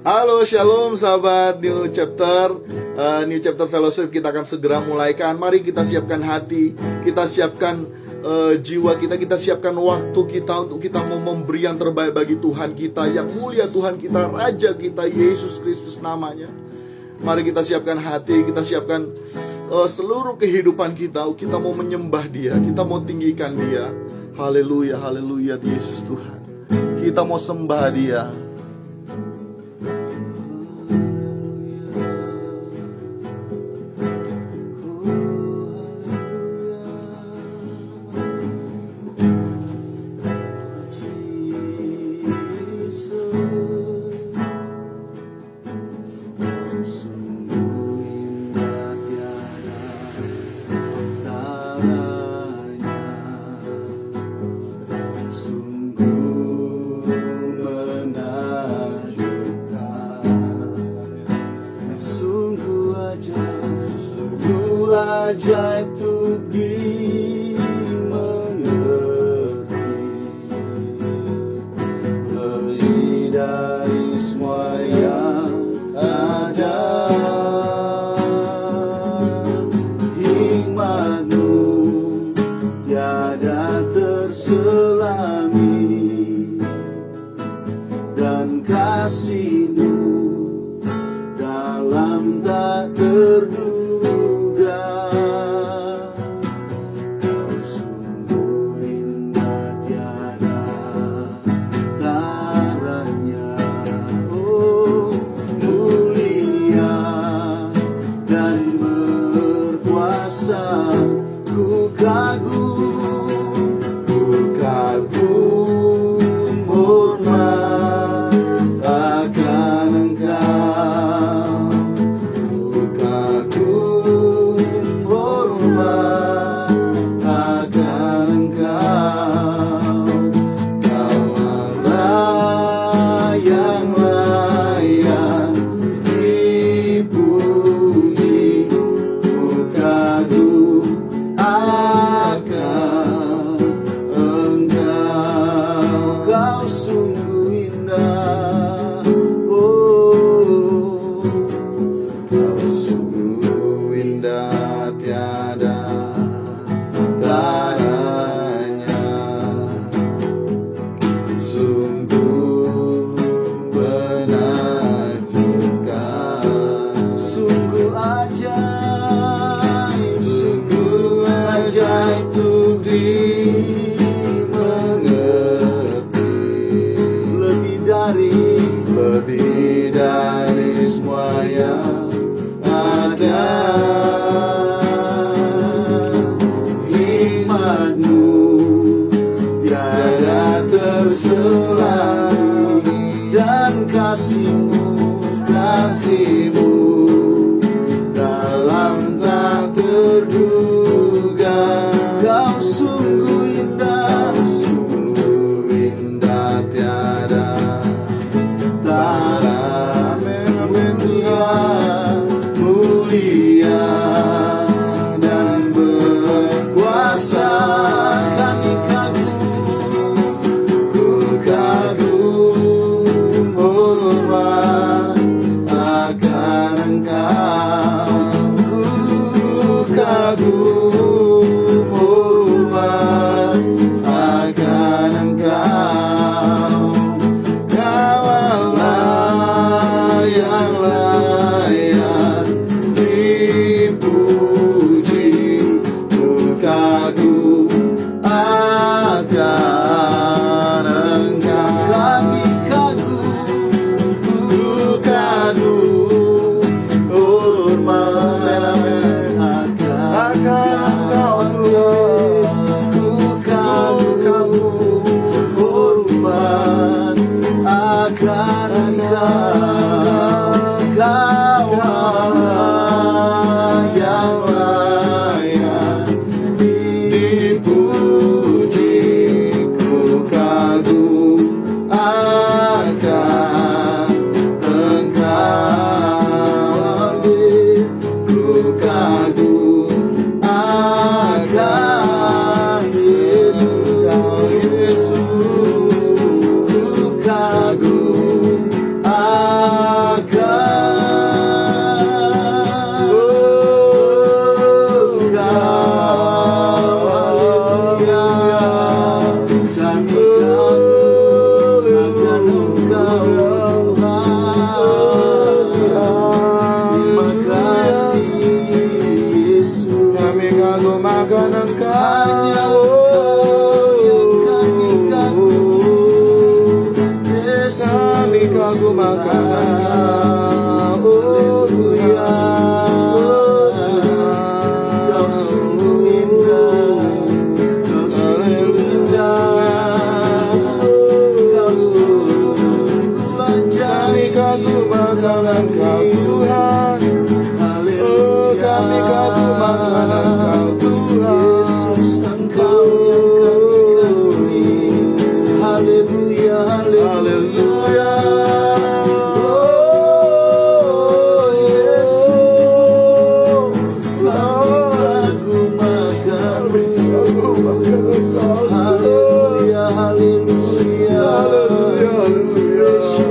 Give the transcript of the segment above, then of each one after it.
Halo, shalom sahabat New Chapter Fellowship. Kita akan segera mulaikan. Mari kita siapkan hati, kita siapkan jiwa kita siapkan waktu kita untuk kita mau memberi yang terbaik bagi Tuhan kita yang mulia, Tuhan kita, Raja kita, Yesus Kristus namanya. Mari kita siapkan hati, kita siapkan seluruh kehidupan kita. Kita mau menyembah Dia, kita mau tinggikan Dia. Haleluya, haleluya, Yesus Tuhan. Kita mau sembah Dia. Ajaib untuk dimengerti, lebih dari semua yang ada. Hikmat-Mu tiada terselami, dan kasih-Mu dalam tak terduga. Lebih dari semua yang ada. Hikmat-Mu tiada terselami, dan kasih-Mu dalam tak terduga. Kau sungguh indah tiada mulia dan berkuasa. Kami kagum hormat akan Engkau. Ku kagum hormat akan Engkau. Kaulah yang layak dipuji, ku kagum akan Engkau. Kami kagum hormat akan Engkau Tuhan. Ku kagum hormat akan Engkau. Kaulah yang layak dipuji, ku kagum akan Engkau. Ku kagum akan Yesus, ku kagum kagum akan Engkau, oh Tuhan. Kau sungguh indah, Kau sungguh indah, Kau sungguh ajaib. Kami kagum akan Engkau Tuhan, oh kami kagum akan Engkau Tuhan. Yesus, Engkau yang kami kagumi. Haleluya, haleluya. Oh Yesus, kami kagum akan-Mu. Haleluya, haleluya. Yesus,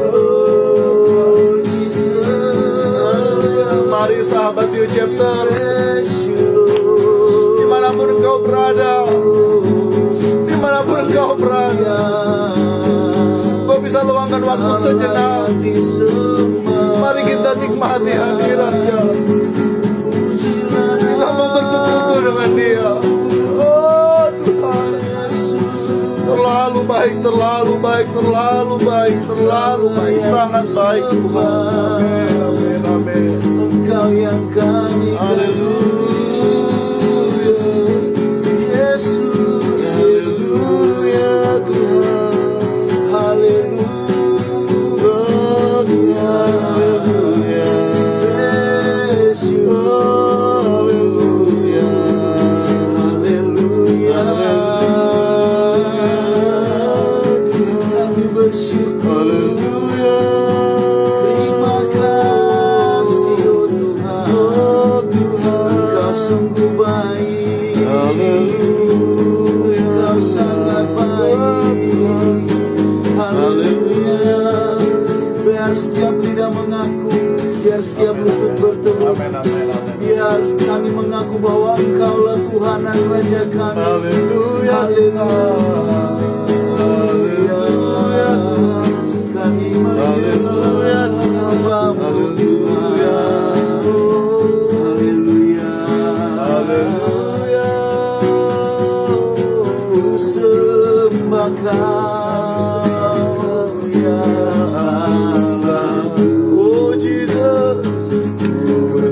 Jesus. Mari sahabat New Chapter, Yesus, dimanapun engkau berada, dimanapun engkau berada, kau bisa luangkan waktu sejenak. Mari kita nikmati hadiratnya. Kita mau bersekutu dengan Dia. Oh Tuhan, terlalu baik, terlalu baik, terlalu baik, terlalu baik, sangat baik Tuhan. Amin, amin, amin. Engkau yang kami Haleluya. Yesus, Haleluya Tuhan. haleluya, Haleluya. Yesus, Haleluya. haleluya. Kami bersyukur. Haleluya. Terima kasih, oh Tuhan. Oh Tuhan. Engkau sungguh baik. Haleluya. Engkau sangat baik. Haleluya. Biar setiap lidah mengaku, biar setiap lutut berteru. Amin, amin, amin. Biar kami mengaku bahwa Engkaulah Tuhan dan Raja kami. Haleluya. Haleluya. Kami menyembah-Mu Tuhan. Haleluya. Haleluya. Ku sembah Kau, ya Allah. Oh Jesus, Ku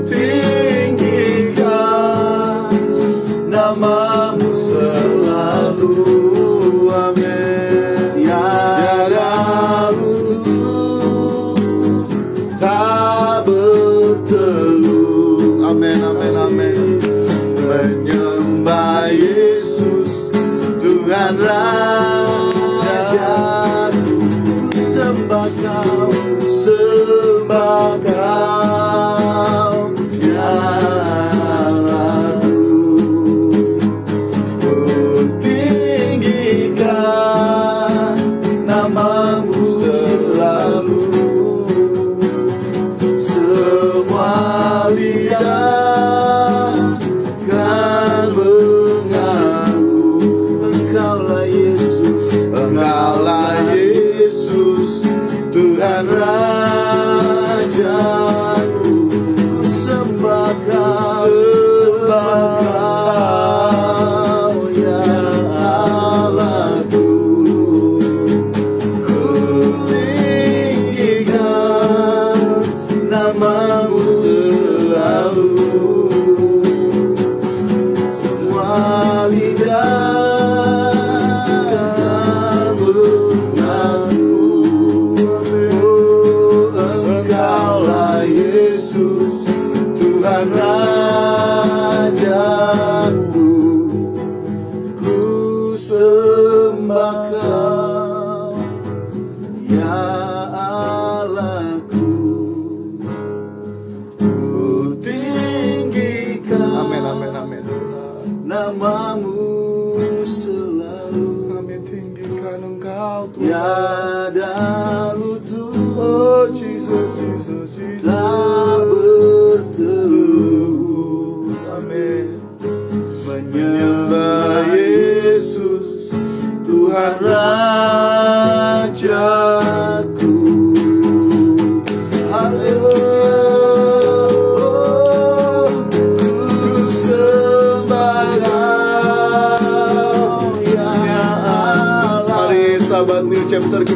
tinggikan nama-Mu selalu. amin. Tiada lutut tak bertelut. Amin, amin, amin. Menyembah Yesus, Tuhan Raja. Ku sembah Kau, sembah Kau, ya Allahku. Ku tinggikan nama-Mu selalu. Semua lidah kan mengaku Engkaulah Yesus, Engkaulah Yesus, Tuhan Raja.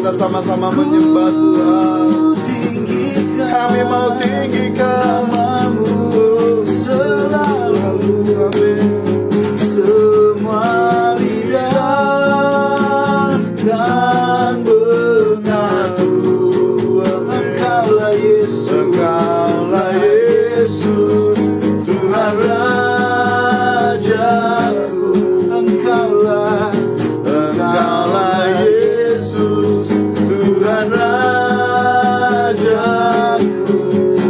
kita sama-sama menyembah Tuhan. tinggikan, Kami mau tinggikan namamu selalu. Amin. Semua lidah dan mengaku Engkaulah Yesus, Engkaulah Yesus, Tuhan Rajaku. Engkaulah Yesus, Tuhan Rajaku.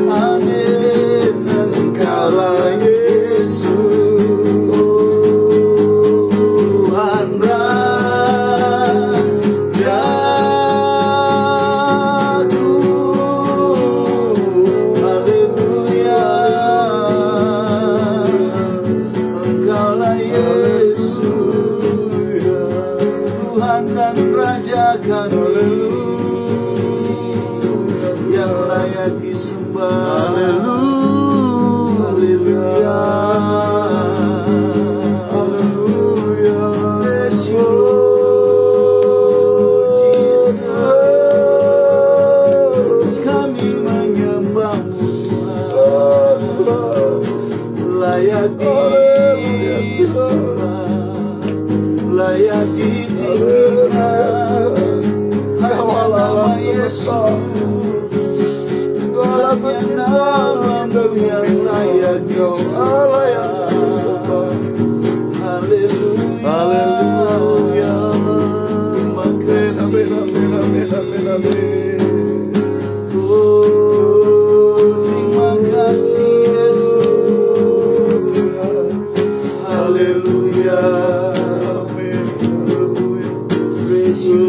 Amin. Engkaulah Yesus, Tuhan Rajaku. Haleluya. Engkaulah Yesus, Tuhan dan Raja kami, yang layak disembah. Haleluya. Haleluya. Bless you, Lord Jesus. Kami menyembahmu Tuhan, layak disembah, layak ditinggikan. Hanya nama Yesus, hanya namamu yang layak disembah. Haleluya. Haleluya. Terima Amin, kasih. amin, amin, amin, amin, amin. Oh, terima kasih Yesus. Haleluya. Amin. Haleluya. Praise you,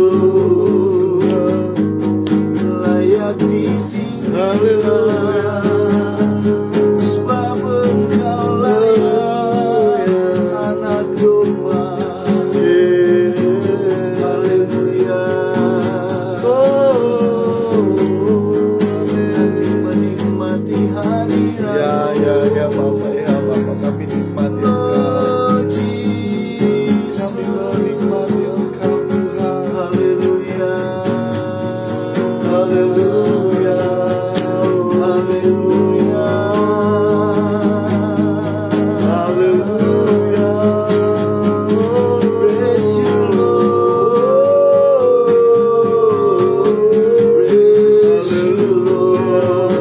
layak ditinggikan. Sebab Engkau layak, anak domba. Haleluya. Kami menikmati hadirat. Ya Bapak, ya Bapak, kami nikmati Engkau. Oh Jesus. Kami menikmati Engkau Tuhan. Haleluya. Haleluya. Haleluya. Haleluya. Praise you, Lord. Praise you, Lord.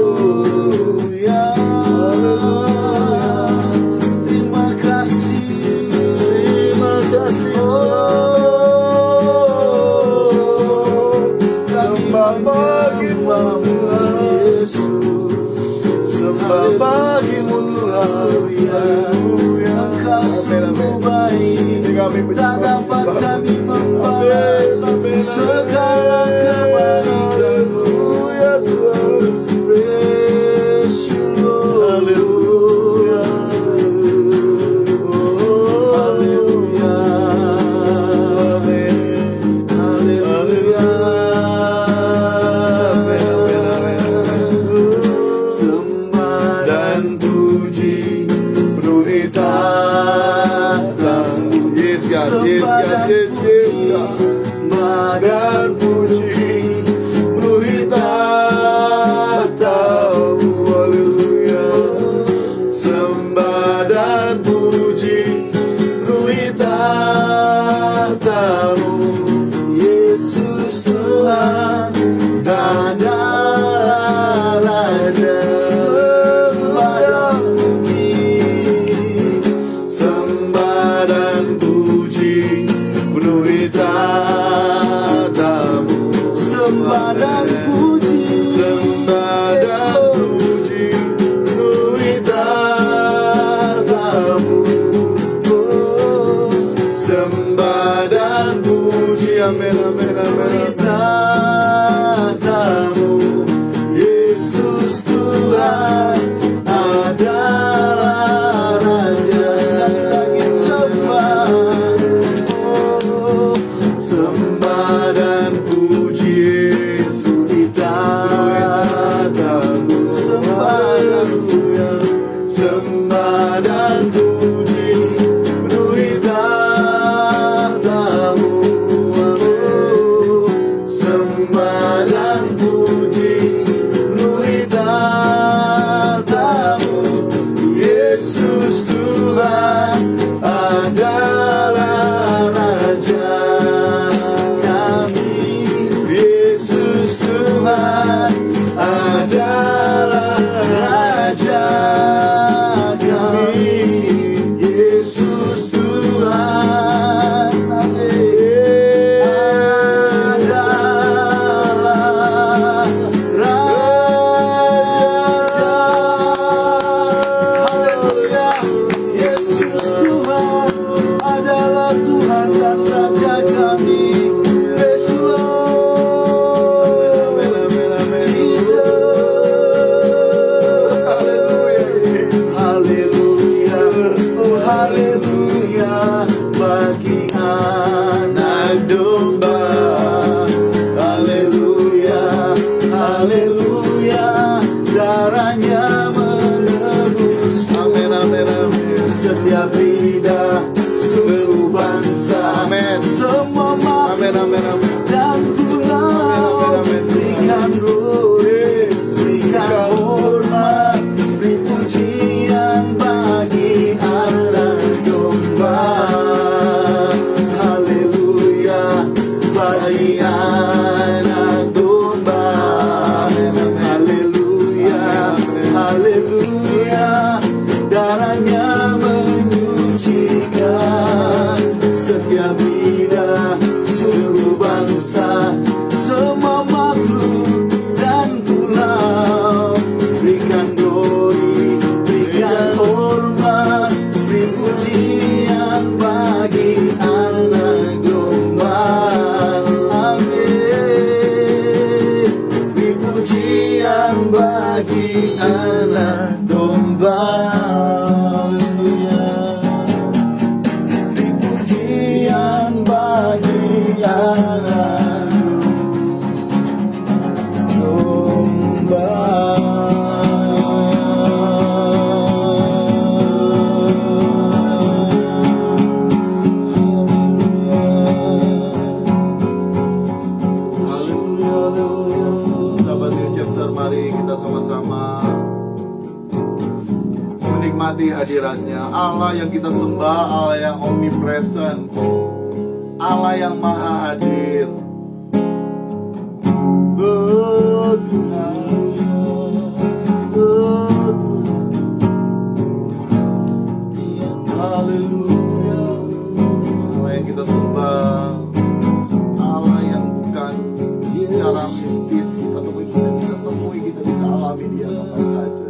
Haleluya. Terima kasih. Terima kasih. Sembah bagimu Tuhan. Sembah bagimu Tuhan. Haleluya. Engkau sungguh baik, Kami tak dapat menyembah. kami membalas segala kebaikan-Mu. Ya Tuhan. Praise you, Lord. Haleluya. Haleluya. Amin. Haleluya. Amin, amin, amin. Sembah Dan puji penuhi tahta-Mu. Yes God, yes God, yes, yes God. Dan puji penuhi tahta-Mu. Haleluya. Sembah dan puji penuhi tahta-Mu. Yesus Tuhan dan Raja. Sembah dan puji, Sembah dan puji penuhi tahta-Mu. sembah dan puji, Sembah dan puji penuhi tahta-Mu. oh, Sembah dan puji, amin, amin, amin. tahta-Mu. Yesus Tuhan adalah Raja. Sekali lagi sembah, oh, Sembah dan puji Yesus. tahta dan puji penuhi tatamu. Yesus Tuhan adalah Raja kami. Yesus Tuhan adalah Raja kami. Yesus Tuhan adalah Raja. Haleluya. Yesus Tuhan adalah Tuhan dan Raja kami. Praise the Lord. Jesus. Haleluya. Oh haleluya. Bagi anak domba. Haleluya. Haleluya. Darahnya menebus. Amin, amin, amin. Setiap lidah, seluruh bangsa, Amin. semua Amin, amin, amin. dan pulau. Amin, amin, amin. Berikan glory, berikan hormat, beri pujian bagi anak domba. Haleluya, bagi anak domba. Haleluya, haleluya. Darahnya menyucikan setiap lidah, seluruh bangsa, semua makhluk dan pulau. Berikan glory, berikan hormat, beri pujian bagi anak domba. Amin. Beri pujian bagi anak domba. Haleluya. Beri pujian bagi anak domba. Sahabat New Chapter, mari kita sama-sama menikmati hadiratnya. Allah yang kita sembah, Allah yang omnipresent, Allah yang maha hadir. Oh Tuhan, oh Tuhan, haleluya. Allah yang kita sembah, Allah yang bukan secara mistis kita temui, kita bisa temui, kita bisa alami Dia kapan saja.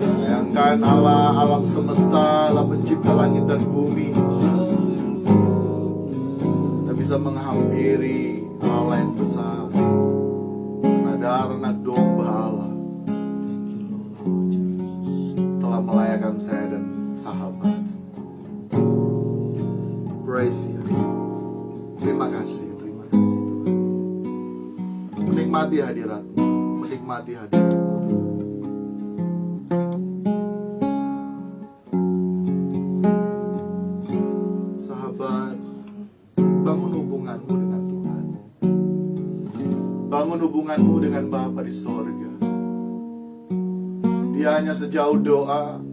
Bayangkan Allah alam semesta, Allah pencipta langit dan bumi, kita bisa menghampiri Allah yang besar, darah anak domba Allah telah melayakan saya dan sahabat. Praise you. Terima kasih, terima kasih Tuhan. Menikmati hadirat-Mu, menikmati hadirat-Mu. Sahabat, bangun hubunganmu dengan Tuhan. Bangun hubunganmu dengan Bapa di sorga. Dia hanya sejauh doa,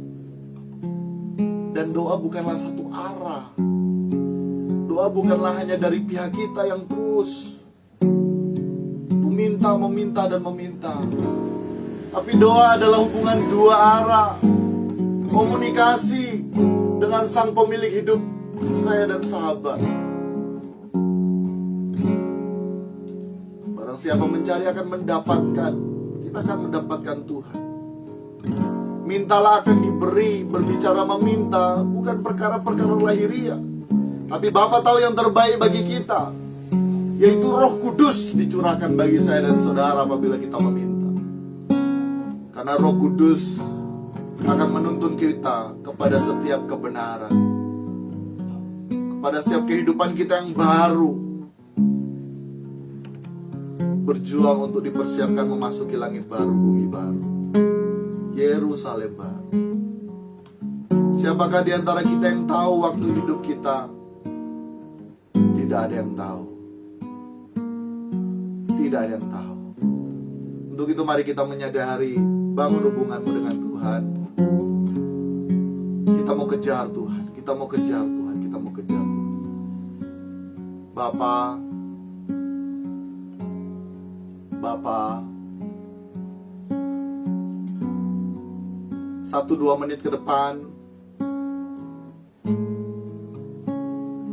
dan doa bukanlah satu arah. Doa bukanlah hanya dari pihak kita yang terus meminta dan meminta. Tapi doa adalah hubungan dua arah. Komunikasi dengan sang pemilik hidup saya dan sahabat. Barang siapa mencari akan mendapatkan. Kita akan mendapatkan Tuhan. Mintalah akan diberi. Berbicara meminta bukan perkara-perkara lahiriah, tapi Bapa tahu yang terbaik bagi kita, yaitu Roh Kudus dicurahkan bagi saya dan saudara apabila kita meminta. Karena Roh Kudus akan menuntun kita kepada setiap kebenaran, kepada setiap kehidupan kita yang baru, berjuang untuk dipersiapkan memasuki langit baru, bumi baru, Yerusalem baru. Siapakah di antara kita yang tahu waktu hidup kita? Tidak ada yang tahu. Tidak ada yang tahu. Untuk itu mari kita menyadari, bangun hubunganmu dengan Tuhan. Kita mau kejar Tuhan, kita mau kejar Tuhan, kita mau kejar Tuhan. Bapa, 1-2 menit ke depan,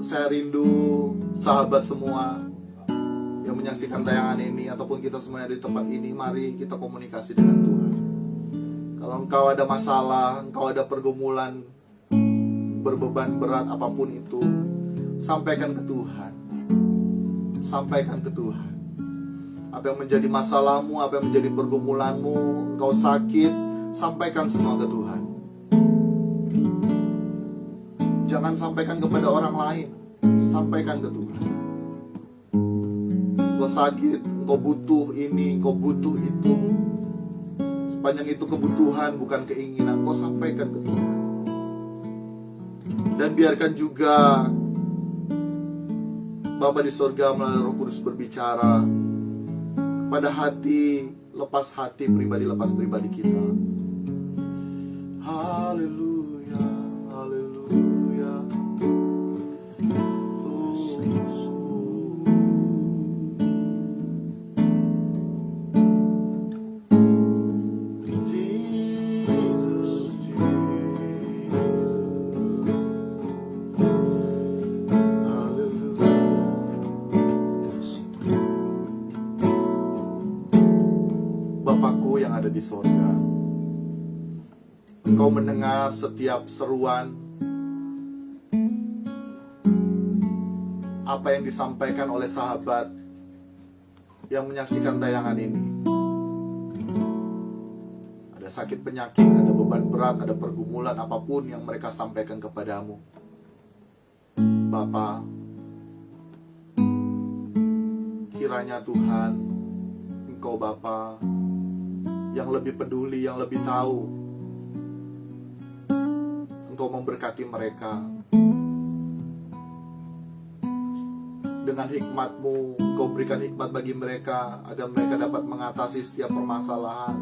saya rindu sahabat semua yang menyaksikan tayangan ini, ataupun kita semuanya di tempat ini, mari kita komunikasi dengan Tuhan. Kalau engkau ada masalah, engkau ada pergumulan, berbeban berat apapun itu, sampaikan ke Tuhan. Sampaikan ke Tuhan. Apa yang menjadi masalahmu, apa yang menjadi pergumulanmu, engkau sakit, sampaikan semua ke Tuhan. Jangan sampaikan kepada orang lain, sampaikan ke Tuhan. Engkau sakit, engkau butuh ini, engkau butuh itu. Sepanjang itu kebutuhan, bukan keinginan, engkau sampaikan ke Tuhan. Dan biarkan juga Bapa di sorga melalui Roh Kudus berbicara pada hati lepas hati, pribadi lepas pribadi kita. Haleluya, haleluya. Jesus, Bapakku yang ada di sorga, Engkau mendengar setiap seruan, apa yang disampaikan oleh sahabat yang menyaksikan tayangan ini. Ada sakit penyakit, ada beban berat, ada pergumulan apapun yang mereka sampaikan kepadamu. Bapa, kiranya Tuhan, Engkau Bapa yang lebih peduli, yang lebih tahu, Engkau memberkati mereka dengan hikmat-Mu. Engkau berikan hikmat bagi mereka agar mereka dapat mengatasi setiap permasalahan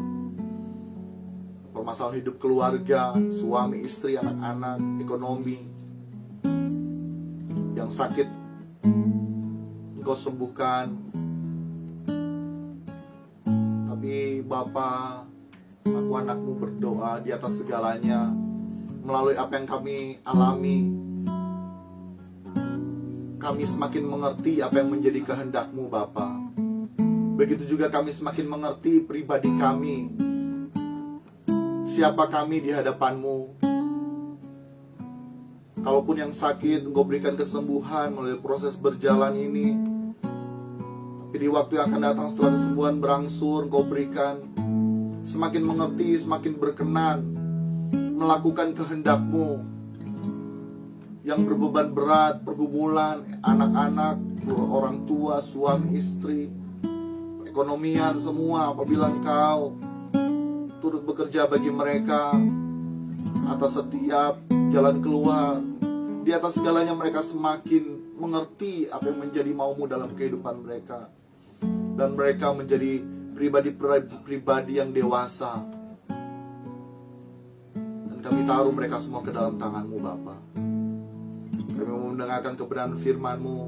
hidup keluarga, suami, istri, anak-anak, ekonomi. Yang sakit Engkau sembuhkan. Tapi Bapa, aku anakmu berdoa di atas segalanya, melalui apa yang kami alami, kami semakin mengerti apa yang menjadi kehendak-Mu Bapa. Begitu juga kami semakin mengerti pribadi kami, siapa kami di hadapan-Mu. Kalaupun yang sakit, Engkau berikan kesembuhan melalui proses berjalan ini. Tapi di waktu yang akan datang setelah kesembuhan berangsur, Engkau berikan semakin mengerti, semakin berkenan melakukan kehendak-Mu. Yang berbeban berat, pergumulan, anak-anak, orang tua, suami, istri, ekonomian semua, apabila Engkau turut bekerja bagi mereka atas setiap jalan keluar, di atas segalanya mereka semakin mengerti apa yang menjadi mau-Mu dalam kehidupan mereka, dan mereka menjadi pribadi yang dewasa. Dan kami taruh mereka semua ke dalam tangan-Mu Bapa. Kami mau mendengarkan kebenaran firman-Mu.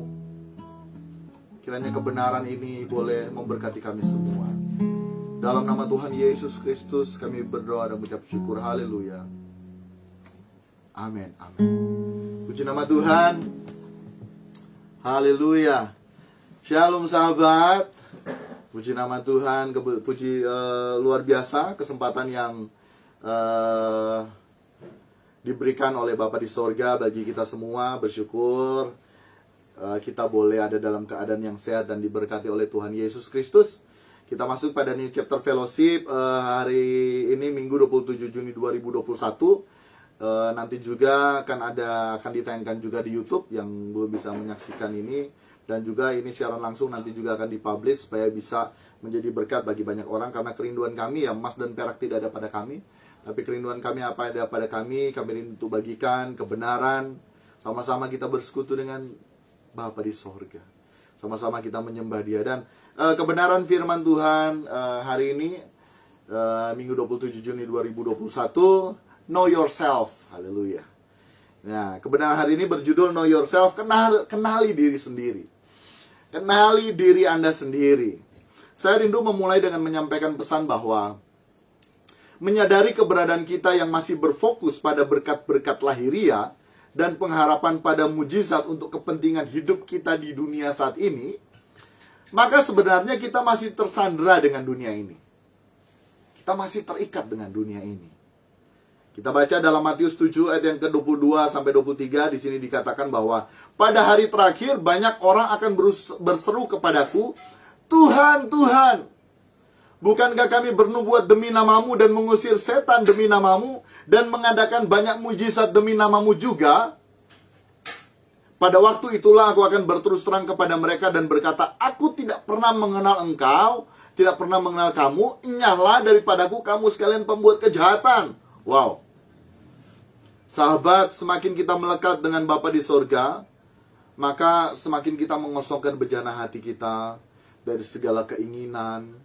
Kiranya kebenaran ini boleh memberkati kami semua. Dalam nama Tuhan Yesus Kristus kami berdoa dan mengucap syukur. Haleluya. Amin. Amin. Puji nama Tuhan. Haleluya. Shalom sahabat. Puji nama Tuhan. Puji luar biasa kesempatan yang diberikan oleh Bapa di sorga bagi kita semua. Bersyukur kita boleh ada dalam keadaan yang sehat dan diberkati oleh Tuhan Yesus Kristus. Kita masuk pada New Chapter Fellowship hari ini Minggu 27 Juni 2021. Nanti juga akan ditayangkan juga di YouTube yang belum bisa menyaksikan ini, dan juga ini siaran langsung nanti juga akan dipublish supaya bisa menjadi berkat bagi banyak orang. Karena kerinduan kami ya, emas dan perak tidak ada pada kami, tapi kerinduan kami apa ada pada kami rindu bagikan kebenaran. Sama-sama kita bersekutu dengan Bapa di sorga. Sama-sama kita menyembah Dia. Dan kebenaran firman Tuhan hari ini, Minggu 27 Juni 2021, Know Yourself. Haleluya. Nah, kebenaran hari ini berjudul Know Yourself. Kenali diri sendiri. Kenali diri Anda sendiri. Saya rindu memulai dengan menyampaikan pesan bahwa menyadari keberadaan kita yang masih berfokus pada berkat-berkat lahiriah dan pengharapan pada mujizat untuk kepentingan hidup kita di dunia saat ini, maka sebenarnya kita masih tersandera dengan dunia ini. Kita masih terikat dengan dunia ini. Kita baca dalam Matius 7 ayat yang ke-22 sampai 23, di sini dikatakan bahwa pada hari terakhir banyak orang akan berseru kepadaku, Tuhan, Tuhan, bukankah kami bernubuat demi namamu dan mengusir setan demi namamu dan mengadakan banyak mujizat demi namamu juga? Pada waktu itulah aku akan berterus terang kepada mereka dan berkata, aku tidak pernah mengenal engkau, tidak pernah mengenal kamu, enyahlah daripadaku kamu sekalian pembuat kejahatan. Wow. Sahabat, semakin kita melekat dengan Bapa di sorga, maka semakin kita mengosongkan bejana hati kita dari segala keinginan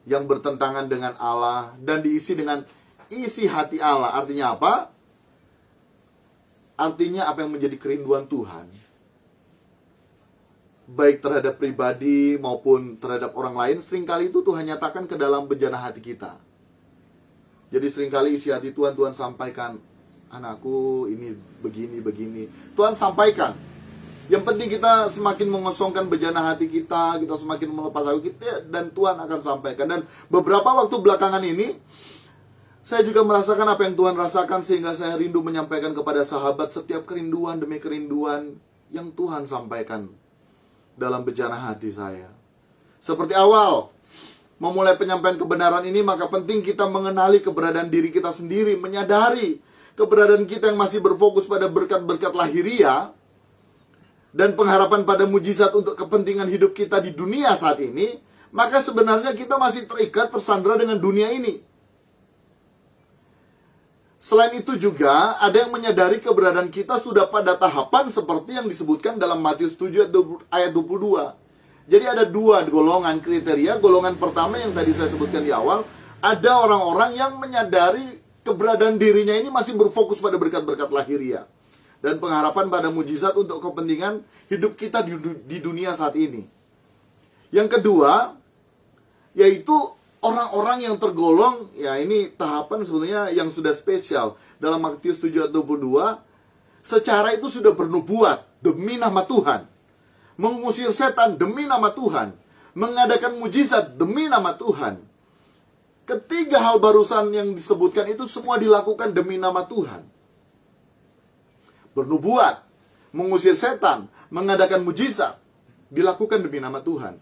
yang bertentangan dengan Allah dan diisi dengan isi hati Allah. Artinya apa? Artinya apa yang menjadi kerinduan Tuhan, baik terhadap pribadi maupun terhadap orang lain, seringkali itu Tuhan nyatakan ke dalam bejana hati kita. Jadi seringkali isi hati Tuhan, Tuhan sampaikan, anakku ini begini. Tuhan sampaikan. Yang penting kita semakin mengosongkan bejana hati kita semakin melepas aku kita, dan Tuhan akan sampaikan. Dan beberapa waktu belakangan ini, saya juga merasakan apa yang Tuhan rasakan, sehingga saya rindu menyampaikan kepada sahabat setiap kerinduan demi kerinduan yang Tuhan sampaikan dalam bejana hati saya. Seperti awal, memulai penyampaian kebenaran ini, maka penting kita mengenali keberadaan diri kita sendiri, menyadari keberadaan kita yang masih berfokus pada berkat-berkat lahiriah dan pengharapan pada mujizat untuk kepentingan hidup kita di dunia saat ini, maka sebenarnya kita masih terikat, tersandera dengan dunia ini. Selain itu juga, ada yang menyadari keberadaan kita sudah pada tahapan seperti yang disebutkan dalam Matius 7 ayat 22. Jadi ada dua golongan kriteria. Golongan pertama yang tadi saya sebutkan di awal, ada orang-orang yang menyadari keberadaan dirinya ini masih berfokus pada berkat-berkat lahiriah dan pengharapan pada mujizat untuk kepentingan hidup kita di dunia saat ini. Yang kedua, yaitu orang-orang yang tergolong, ya ini tahapan sebenarnya yang sudah spesial. Dalam Matius 7 ayat 22, secara itu sudah bernubuat demi nama Tuhan, mengusir setan demi nama Tuhan, mengadakan mujizat demi nama Tuhan. Ketiga hal barusan yang disebutkan itu semua dilakukan demi nama Tuhan. Bernubuat, mengusir setan, mengadakan mujizat, dilakukan demi nama Tuhan.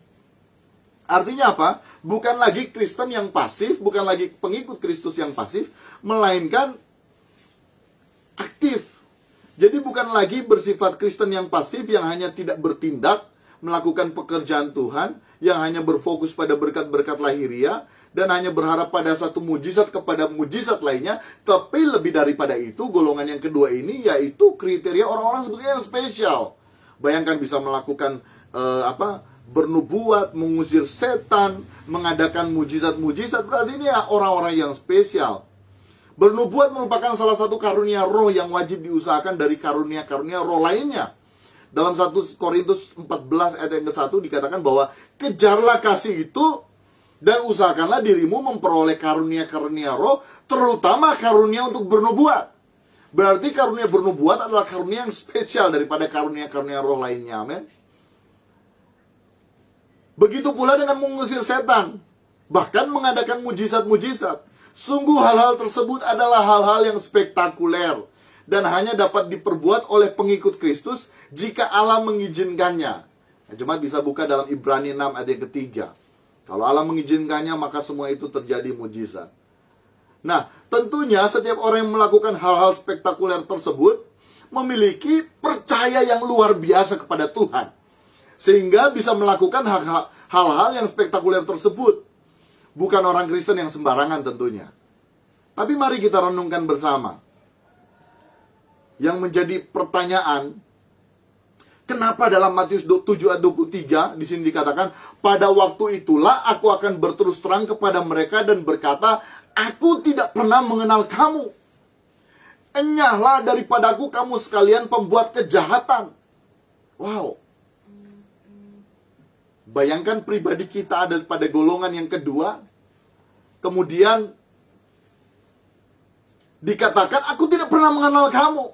Artinya apa? Bukan lagi Kristen yang pasif, bukan lagi pengikut Kristus yang pasif, melainkan aktif. Jadi bukan lagi bersifat Kristen yang pasif, yang hanya tidak bertindak, melakukan pekerjaan Tuhan, yang hanya berfokus pada berkat-berkat lahiriah, dan hanya berharap pada satu mujizat kepada mujizat lainnya. Tapi lebih daripada itu, golongan yang kedua ini yaitu kriteria orang-orang sebetulnya yang spesial. Bayangkan bisa melakukan bernubuat, mengusir setan, mengadakan mujizat-mujizat, berarti ini ya orang-orang yang spesial. Bernubuat merupakan salah satu karunia roh yang wajib diusahakan dari karunia-karunia roh lainnya. Dalam 1 Korintus 14 ayat yang ke-1 dikatakan bahwa kejarlah kasih itu dan usahakanlah dirimu memperoleh karunia-karunia roh, terutama karunia untuk bernubuat. Berarti karunia bernubuat adalah karunia yang spesial daripada karunia-karunia roh lainnya. Amin. Begitu pula dengan mengusir setan, bahkan mengadakan mujizat-mujizat. Sungguh hal-hal tersebut adalah hal-hal yang spektakuler dan hanya dapat diperbuat oleh pengikut Kristus jika Allah mengizinkannya. Jemaat bisa buka dalam Ibrani 6 ayat yang ketiga. Kalau Allah mengizinkannya, maka semua itu terjadi mujizat. Nah, tentunya setiap orang yang melakukan hal-hal spektakuler tersebut memiliki percaya yang luar biasa kepada Tuhan, sehingga bisa melakukan hal-hal yang spektakuler tersebut. Bukan orang Kristen yang sembarangan tentunya. Tapi mari kita renungkan bersama. Yang menjadi pertanyaan, Kenapa dalam Matius 7 ayat 23 di sini dikatakan, pada waktu itulah aku akan berterus terang kepada mereka dan berkata, aku tidak pernah mengenal kamu. Enyahlah daripadaku kamu sekalian pembuat kejahatan. Wow. Bayangkan pribadi kita ada pada golongan yang kedua. Kemudian dikatakan, aku tidak pernah mengenal kamu.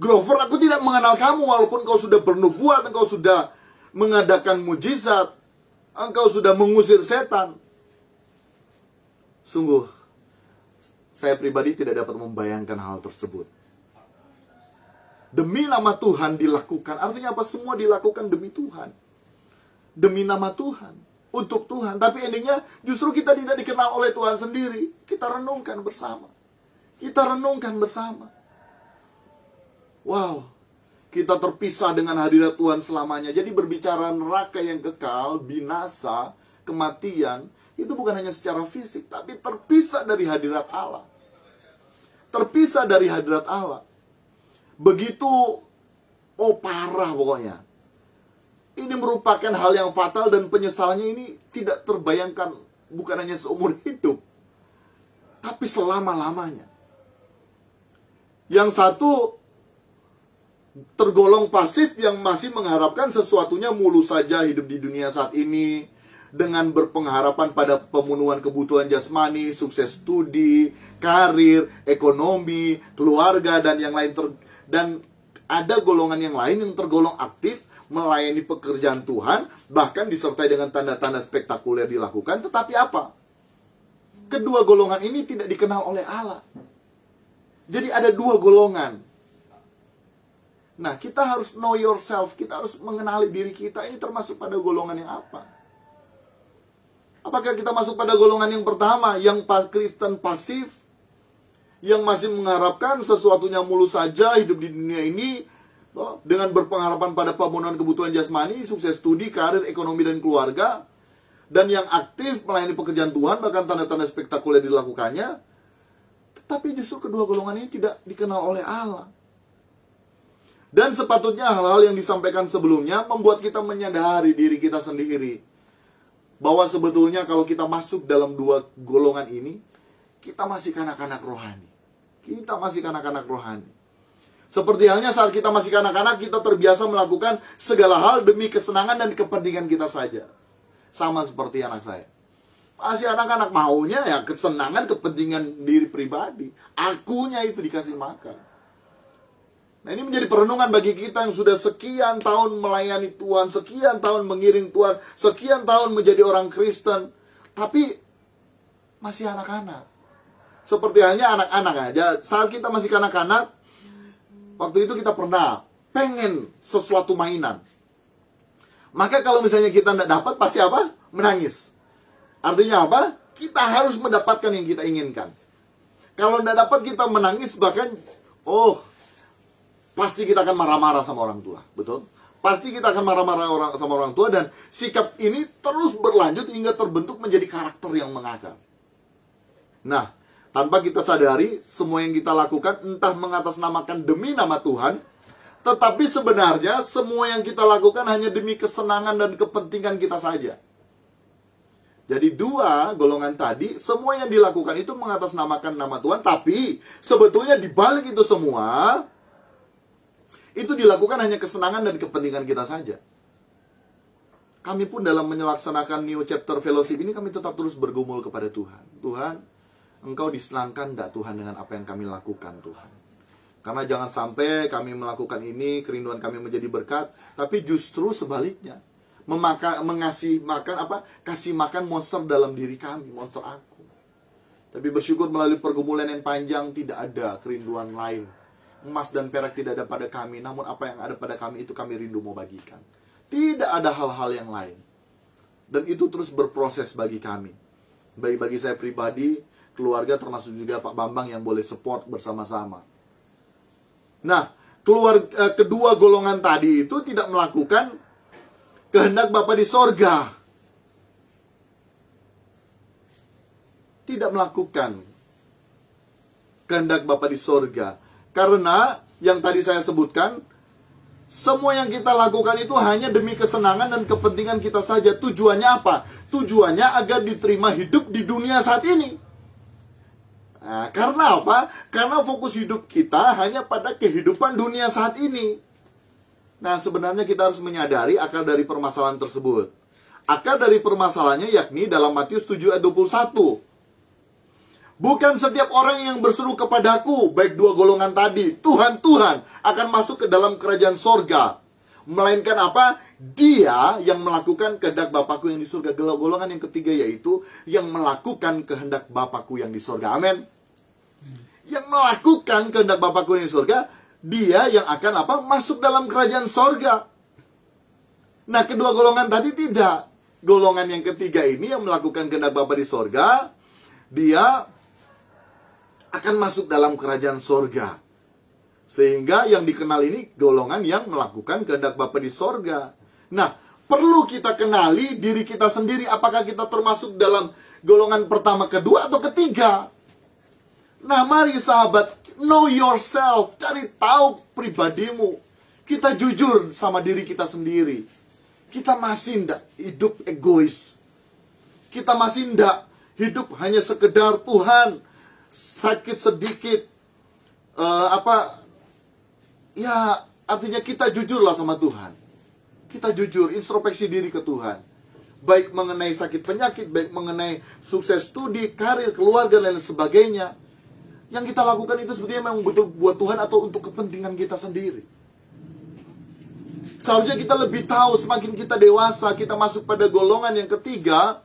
Grover, aku tidak mengenal kamu walaupun kau sudah bernubuat, engkau sudah mengadakan mujizat, engkau sudah mengusir setan. Sungguh, saya pribadi tidak dapat membayangkan hal tersebut. Demi nama Tuhan dilakukan, artinya apa? Semua dilakukan demi Tuhan. Demi nama Tuhan, untuk Tuhan. Tapi endingnya justru kita tidak dikenal oleh Tuhan sendiri. Kita renungkan bersama. Kita renungkan bersama. Wow, kita terpisah dengan hadirat Tuhan selamanya. Jadi berbicara neraka yang kekal, binasa, kematian, itu bukan hanya secara fisik, tapi terpisah dari hadirat Allah. Terpisah dari hadirat Allah. Begitu, parah pokoknya. Ini merupakan hal yang fatal dan penyesalannya ini tidak terbayangkan, bukan hanya seumur hidup, tapi selama-lamanya. Yang satu tergolong pasif yang masih mengharapkan sesuatunya mulus saja hidup di dunia saat ini dengan berpengharapan pada pemenuhan kebutuhan jasmani, sukses studi, karir, ekonomi, keluarga dan yang lain dan ada golongan yang lain yang tergolong aktif melayani pekerjaan Tuhan, bahkan disertai dengan tanda-tanda spektakuler dilakukan, tetapi apa? Kedua golongan ini tidak dikenal oleh Allah. Jadi ada dua golongan. Nah, kita harus know yourself. Kita harus mengenali diri kita. Ini termasuk pada golongan yang apa? Apakah kita masuk pada golongan yang pertama, yang Kristen pasif, yang masih mengharapkan sesuatunya mulus saja hidup di dunia ini, dengan berpengharapan pada pemenuhan kebutuhan jasmani, sukses studi, karir, ekonomi, dan keluarga, dan yang aktif melayani pekerjaan Tuhan, bahkan tanda-tanda spektakuler dilakukannya, tetapi justru kedua golongan ini tidak dikenal oleh Allah. Dan sepatutnya hal-hal yang disampaikan sebelumnya membuat kita menyadari diri kita sendiri, bahwa sebetulnya kalau kita masuk dalam dua golongan ini, kita masih kanak-kanak rohani. Kita masih kanak-kanak rohani. Seperti halnya saat kita masih kanak-kanak, kita terbiasa melakukan segala hal demi kesenangan dan kepentingan kita saja. Sama seperti anak saya. Masih anak-anak maunya ya kesenangan, kepentingan diri pribadi. Akunya itu dikasih makan. Nah, ini menjadi perenungan bagi kita yang sudah sekian tahun melayani Tuhan, sekian tahun mengiring Tuhan, sekian tahun menjadi orang Kristen, tapi masih anak-anak. Seperti halnya anak-anak aja. Saat kita masih kanak-kanak, waktu itu kita pernah pengen sesuatu mainan. Maka kalau misalnya kita tidak dapat, pasti apa? Menangis. Artinya apa? Kita harus mendapatkan yang kita inginkan. Kalau tidak dapat, kita menangis, bahkan pasti kita akan marah-marah sama orang tua. Betul? Pasti kita akan marah-marah sama orang tua. Dan sikap ini terus berlanjut hingga terbentuk menjadi karakter yang mengakar. Nah, tanpa kita sadari, semua yang kita lakukan entah mengatasnamakan demi nama Tuhan, tetapi sebenarnya semua yang kita lakukan hanya demi kesenangan dan kepentingan kita saja. Jadi dua golongan tadi, semua yang dilakukan itu mengatasnamakan nama Tuhan, tapi sebetulnya di balik itu semua, itu dilakukan hanya kesenangan dan kepentingan kita saja. Kami pun dalam menyelaksanakan New Chapter Fellowship ini, kami tetap terus bergumul kepada Tuhan. Tuhan, Engkau disenangkan enggak Tuhan dengan apa yang kami lakukan Tuhan? Karena jangan sampai kami melakukan ini, kerinduan kami menjadi berkat, tapi justru sebaliknya. Kasih makan monster dalam diri kami, monster aku. Tapi bersyukur melalui pergumulan yang panjang, tidak ada kerinduan lain. Emas dan perak tidak ada pada kami, namun apa yang ada pada kami itu kami rindu mau bagikan. Tidak ada hal-hal yang lain. Dan itu terus berproses bagi kami. Baik bagi saya pribadi, keluarga, termasuk juga Pak Bambang yang boleh support bersama-sama. Nah, kedua golongan tadi itu tidak melakukan kehendak Bapa di sorga. Tidak melakukan kehendak Bapa di sorga. Karena yang tadi saya sebutkan, Semua yang kita lakukan itu hanya demi kesenangan dan kepentingan kita saja. Tujuannya apa? Tujuannya agar diterima hidup di dunia saat ini. Nah, karena apa? Karena fokus hidup kita hanya pada kehidupan dunia saat ini. Nah, sebenarnya kita harus menyadari akar dari permasalahan tersebut. Akar dari permasalahannya yakni dalam Matius 7 ayat 21. Bukan setiap orang yang berseru kepadaku, baik dua golongan tadi, Tuhan, Tuhan, akan masuk ke dalam kerajaan sorga. Melainkan apa? Dia yang melakukan kehendak Bapakku yang di surga. Golongan yang ketiga yaitu yang melakukan kehendak Bapakku yang di surga. Amin. Yang melakukan kehendak Bapakku yang di surga, dia yang akan apa? Masuk dalam kerajaan sorga. Nah, kedua golongan tadi tidak. Golongan yang ketiga ini yang melakukan kehendak Bapa di sorga, dia akan masuk dalam kerajaan sorga. Sehingga yang dikenal ini golongan yang melakukan kehendak Bapa di sorga. Nah, perlu kita kenali diri kita sendiri. Apakah kita termasuk dalam golongan pertama, kedua, atau ketiga? Nah, mari sahabat, know yourself. Cari tahu pribadimu. Kita jujur sama diri kita sendiri. Kita masih tidak hidup egois. Kita masih tidak hidup hanya sekedar Tuhan, sakit sedikit, ya artinya kita jujurlah sama Tuhan. Kita jujur, introspeksi diri ke Tuhan. Baik mengenai sakit penyakit, baik mengenai sukses studi, karir, keluarga, dan lain sebagainya. Yang kita lakukan itu sebetulnya memang betul buat Tuhan atau untuk kepentingan kita sendiri. Seharusnya kita lebih tahu, semakin kita dewasa, kita masuk pada golongan yang ketiga,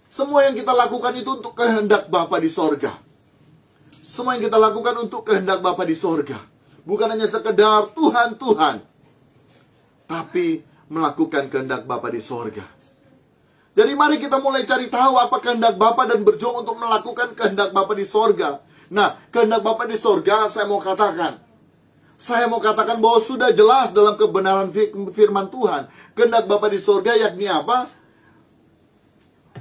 semua yang kita lakukan itu untuk kehendak Bapa di sorga. Semua yang kita lakukan untuk kehendak Bapa di sorga. Bukan hanya sekedar Tuhan, Tuhan, tapi melakukan kehendak Bapa di sorga. Jadi mari kita mulai cari tahu apa kehendak Bapa dan berjuang untuk melakukan kehendak Bapa di sorga. Nah, kehendak Bapa di sorga saya mau katakan bahwa sudah jelas dalam kebenaran firman Tuhan. Kehendak Bapa di sorga yakni apa?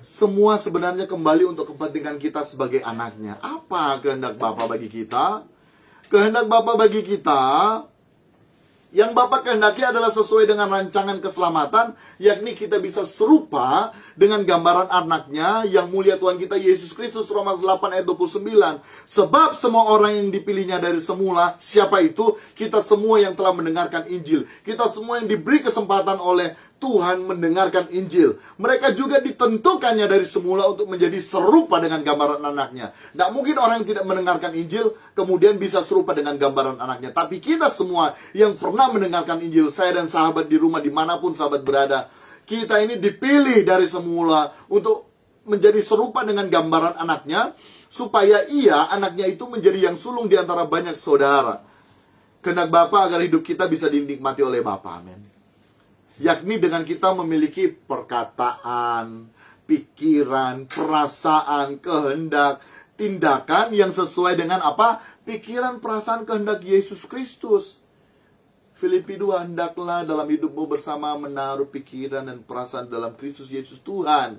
Semua sebenarnya kembali untuk kepentingan kita sebagai anaknya. Apa kehendak Bapa bagi kita? Kehendak Bapa bagi kita, yang Bapa kehendaki adalah sesuai dengan rancangan keselamatan, yakni kita bisa serupa dengan gambaran anaknya yang mulia Tuhan kita Yesus Kristus. Roma 8 ayat 29. Sebab semua orang yang dipilihnya dari semula, siapa itu? Kita semua yang telah mendengarkan Injil. Kita semua yang diberi kesempatan oleh Tuhan mendengarkan Injil. Mereka juga ditentukannya dari semula untuk menjadi serupa dengan gambaran anaknya. Tidak mungkin orang yang tidak mendengarkan Injil kemudian bisa serupa dengan gambaran anaknya. Tapi kita semua yang pernah mendengarkan Injil, saya dan sahabat di rumah dimanapun sahabat berada, kita ini dipilih dari semula untuk menjadi serupa dengan gambaran anaknya, supaya anaknya itu menjadi yang sulung di antara banyak saudara. Kehendak Bapa agar hidup kita bisa dinikmati oleh Bapa. Amin. Yakni dengan kita memiliki perkataan, pikiran, perasaan, kehendak, tindakan yang sesuai dengan apa? Pikiran, perasaan, kehendak Yesus Kristus. Filipi 2, hendaklah dalam hidupmu bersama menaruh pikiran dan perasaan dalam Kristus Yesus Tuhan.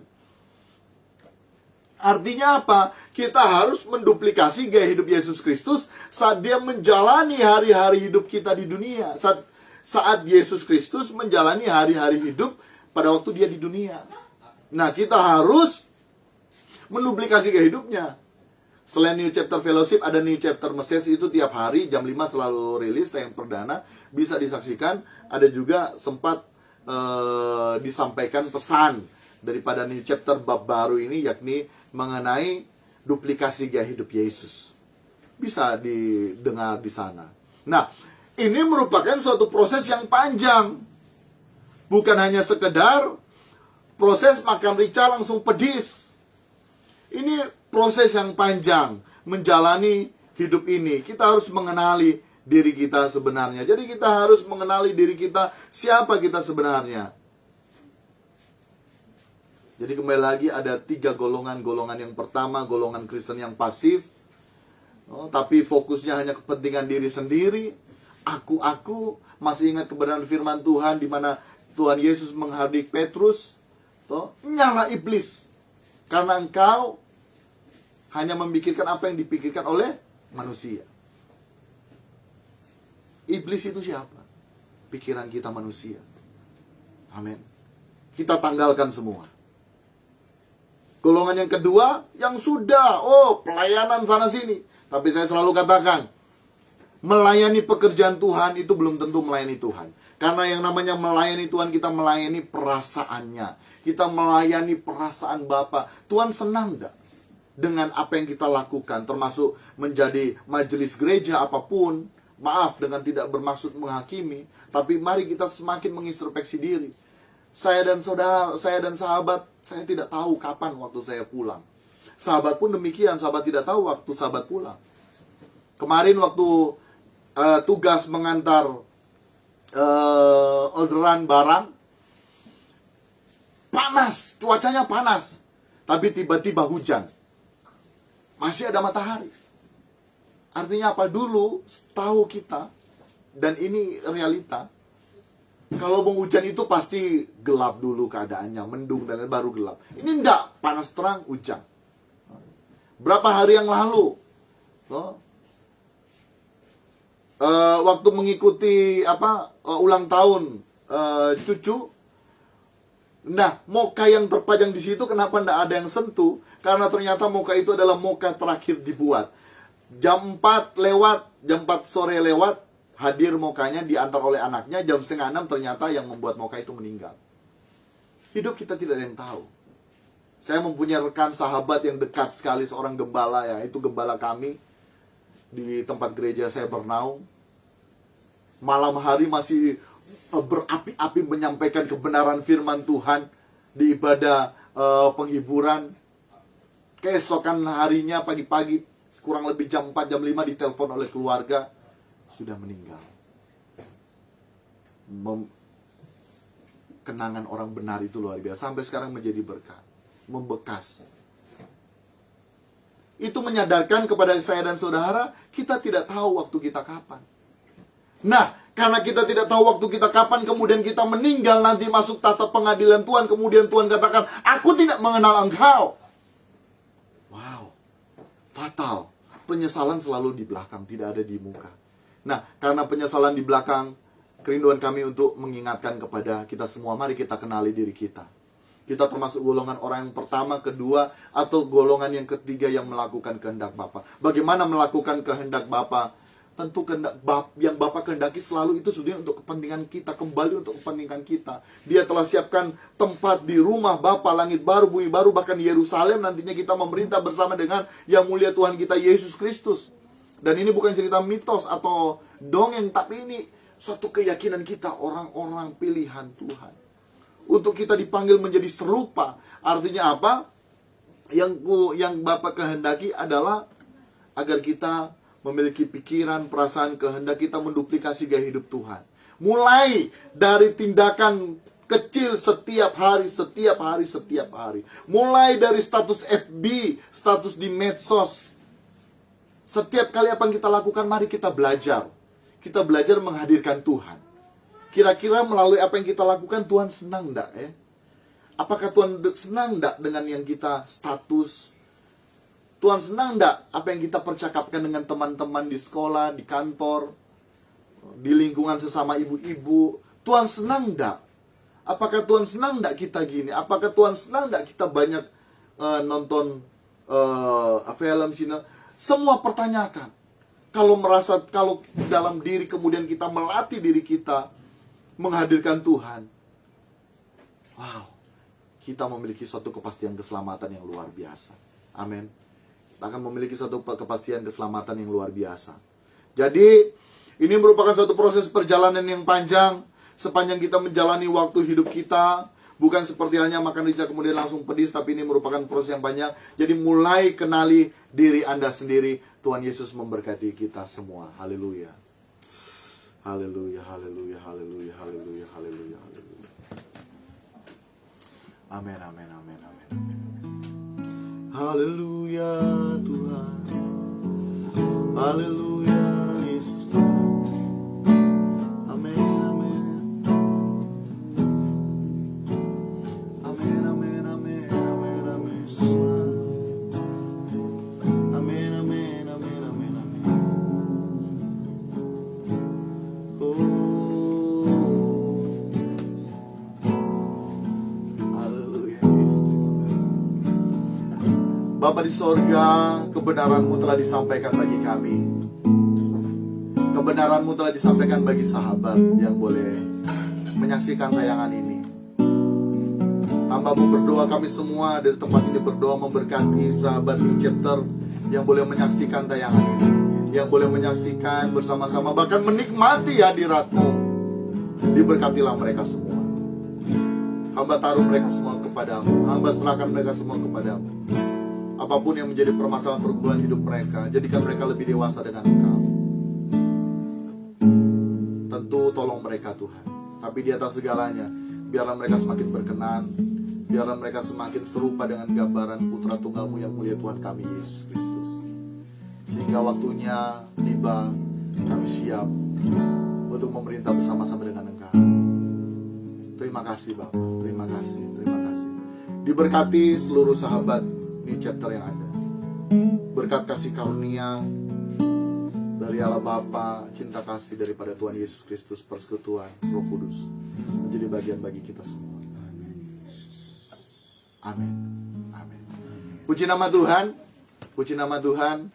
Artinya apa? Kita harus menduplikasi gaya hidup Yesus Kristus saat dia menjalani hari-hari hidup kita di dunia. Saat Yesus Kristus menjalani hari-hari hidup pada waktu dia di dunia. Nah, kita harus menduplikasi gaya hidupnya. Selain New Chapter Fellowship, ada New Chapter Message, itu tiap hari jam 5 selalu rilis, tayang perdana, bisa disaksikan. Ada juga sempat disampaikan pesan daripada New Chapter bab baru ini, yakni mengenai duplikasi gaya hidup Yesus. Bisa didengar di sana. Nah, ini merupakan suatu proses yang panjang. Bukan hanya sekedar proses makan rica langsung pedis. Ini proses yang panjang menjalani hidup ini. Kita harus mengenali diri kita sebenarnya. Jadi kita harus mengenali diri kita, siapa kita sebenarnya. Jadi kembali lagi ada 3 golongan. Golongan yang pertama, golongan Kristen yang pasif, tapi fokusnya hanya kepentingan diri sendiri. Aku masih ingat kebenaran firman Tuhan di mana Tuhan Yesus menghardik Petrus, nyala iblis, karena engkau hanya memikirkan apa yang dipikirkan oleh manusia. Iblis itu siapa? pikiran kita manusia. Amin. Kita tanggalkan semua. Golongan yang kedua, yang sudah, pelayanan sana sini. Tapi saya selalu katakan, melayani pekerjaan Tuhan itu belum tentu melayani Tuhan. Karena yang namanya melayani Tuhan, kita melayani perasaannya. Kita melayani perasaan Bapa. Tuhan senang enggak dengan apa yang kita lakukan, termasuk menjadi majelis gereja apapun. Maaf, dengan tidak bermaksud menghakimi, tapi mari kita semakin mengintrospeksi diri. Saya dan saudara, saya dan sahabat, saya tidak tahu kapan waktu saya pulang. Sahabat pun demikian, sahabat tidak tahu waktu sahabat pulang. Kemarin waktu tugas mengantar orderan barang, panas, cuacanya panas, tapi tiba-tiba hujan. Masih ada matahari. Artinya apa? Dulu tahu kita, dan ini realita, kalau mau hujan itu pasti gelap dulu keadaannya, mendung dan baru gelap. Ini enggak, panas terang, hujan. Berapa hari yang lalu, waktu mengikuti ulang tahun cucu, nah moka yang terpajang di situ kenapa enggak ada yang sentuh? Karena ternyata moka itu adalah moka terakhir dibuat. Jam 4 sore lewat, hadir mokanya diantar oleh anaknya. Jam 5:30 ternyata yang membuat moka itu meninggal. Hidup kita tidak ada yang tahu. Saya mempunyai rekan sahabat yang dekat sekali, seorang gembala, ya, itu gembala kami di tempat gereja saya bernaung. Malam hari masih berapi-api menyampaikan kebenaran firman Tuhan di ibadah penghiburan. Keesokan harinya pagi-pagi kurang lebih jam 4, jam 5 ditelepon oleh keluarga, sudah meninggal. Kenangan orang benar itu luar biasa. Sampai sekarang menjadi berkat, membekas. Itu menyadarkan kepada saya dan saudara, kita tidak tahu waktu kita kapan. Nah, karena kita tidak tahu waktu kita kapan, kemudian kita meninggal, nanti masuk tata pengadilan Tuhan, kemudian Tuhan katakan, aku tidak mengenal engkau. Wow, fatal. Penyesalan selalu di belakang, tidak ada di muka. Nah, karena penyesalan di belakang, kerinduan kami untuk mengingatkan kepada kita semua, mari kita kenali diri kita. Kita termasuk golongan orang yang pertama, kedua, atau golongan yang ketiga yang melakukan kehendak Bapa. Bagaimana melakukan kehendak Bapa? Tentu kehendak yang Bapa kehendaki selalu itu sebenarnya untuk kepentingan kita, kembali untuk kepentingan kita. Dia telah siapkan tempat di rumah Bapa, langit baru, bumi baru, bahkan Yerusalem nantinya kita memerintah bersama dengan yang mulia Tuhan kita Yesus Kristus. Dan ini bukan cerita mitos atau dongeng, tapi ini suatu keyakinan kita, orang-orang pilihan Tuhan. Untuk kita dipanggil menjadi serupa. Artinya apa? Yang Bapa kehendaki adalah agar kita memiliki pikiran, perasaan, kehendak kita menduplikasi gaya hidup Tuhan. Mulai dari tindakan kecil setiap hari. Mulai dari status FB, status di medsos. Setiap kali apa yang kita lakukan, mari kita belajar. Kita belajar menghadirkan Tuhan. Kira-kira melalui apa yang kita lakukan, Tuhan senang enggak, ya? Apakah Tuhan senang enggak dengan yang kita status? Tuhan senang enggak apa yang kita percakapkan dengan teman-teman di sekolah, di kantor, di lingkungan sesama ibu-ibu? Tuhan senang enggak? Apakah Tuhan senang enggak kita gini? Apakah Tuhan senang enggak kita banyak nonton film Cina? Semua pertanyakan. Kalau dalam diri kemudian kita melatih diri kita menghadirkan Tuhan, wow, kita memiliki suatu kepastian keselamatan yang luar biasa. Amin. Kita akan memiliki suatu kepastian keselamatan yang luar biasa. Jadi, ini merupakan suatu proses perjalanan yang panjang. Sepanjang kita menjalani waktu hidup kita, bukan seperti halnya makan rica kemudian langsung pedis, tapi ini merupakan proses yang panjang. Jadi mulai kenali diri Anda sendiri. Tuhan Yesus memberkati kita semua. Haleluya. Haleluya, haleluya, haleluya, haleluya, haleluya, haleluya. Amin, amin, amin, amin, amin. Haleluya Tuhan. Haleluya Yesus Tuhan. Amin, amin. Amin, amin, amin, amin, amin. Amin, amin, amin, amin, amin. Oh Bapa di sorga, kebenaran-Mu telah disampaikan bagi kami. Kebenaran-Mu telah disampaikan bagi sahabat yang boleh menyaksikan tayangan ini. Hamba-Mu berdoa, kami semua dari tempat ini berdoa memberkati sahabat New Chapter yang boleh menyaksikan tayangan ini, yang boleh menyaksikan bersama-sama, bahkan menikmati hadirat-Mu. Diberkatilah mereka semua. Hamba taruh mereka semua kepadamu. Hamba serahkan mereka semua kepadamu. Apapun yang menjadi permasalahan pergumulan hidup mereka, jadikan mereka lebih dewasa dengan Engkau. Tentu tolong mereka Tuhan. Tapi di atas segalanya, biarlah mereka semakin berkenan, biarlah mereka semakin serupa dengan gambaran Putra Tunggal-Mu yang mulia Tuhan kami Yesus Kristus. Sehingga waktunya tiba, kami siap untuk memerintah bersama-sama dengan Engkau. Terima kasih Bapak, terima kasih, terima kasih. Diberkati seluruh sahabat New Chapter yang ada. Berkat kasih karunia dari Allah Bapa, cinta kasih daripada Tuhan Yesus Kristus, persekutuan Roh Kudus menjadi bagian bagi kita semua. Amin. Amin. Puji nama Tuhan. Puji nama Tuhan.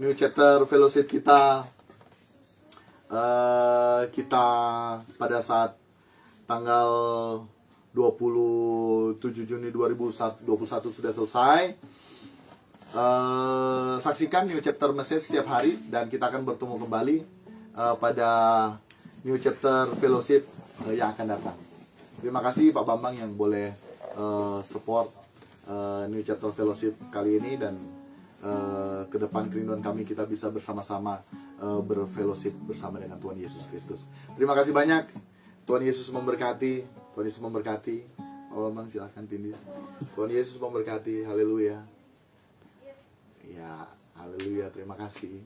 New Chapter Fellowship kita pada saat tanggal 27 Juni 2021 sudah selesai. Saksikan New Chapter Message setiap hari, dan kita akan bertemu kembali pada New Chapter Fellowship yang akan datang. Terima kasih Pak Bambang yang boleh support New Chapter Fellowship kali ini, dan ke depan kerinduan kami kita bisa bersama-sama berfellowship bersama dengan Tuhan Yesus Kristus. Terima kasih banyak. Tuhan Yesus memberkati. Tuhan Yesus memberkati. Pak Bambang silahkan tindis. Tuhan Yesus memberkati. Haleluya. Ya, haleluya. Terima kasih.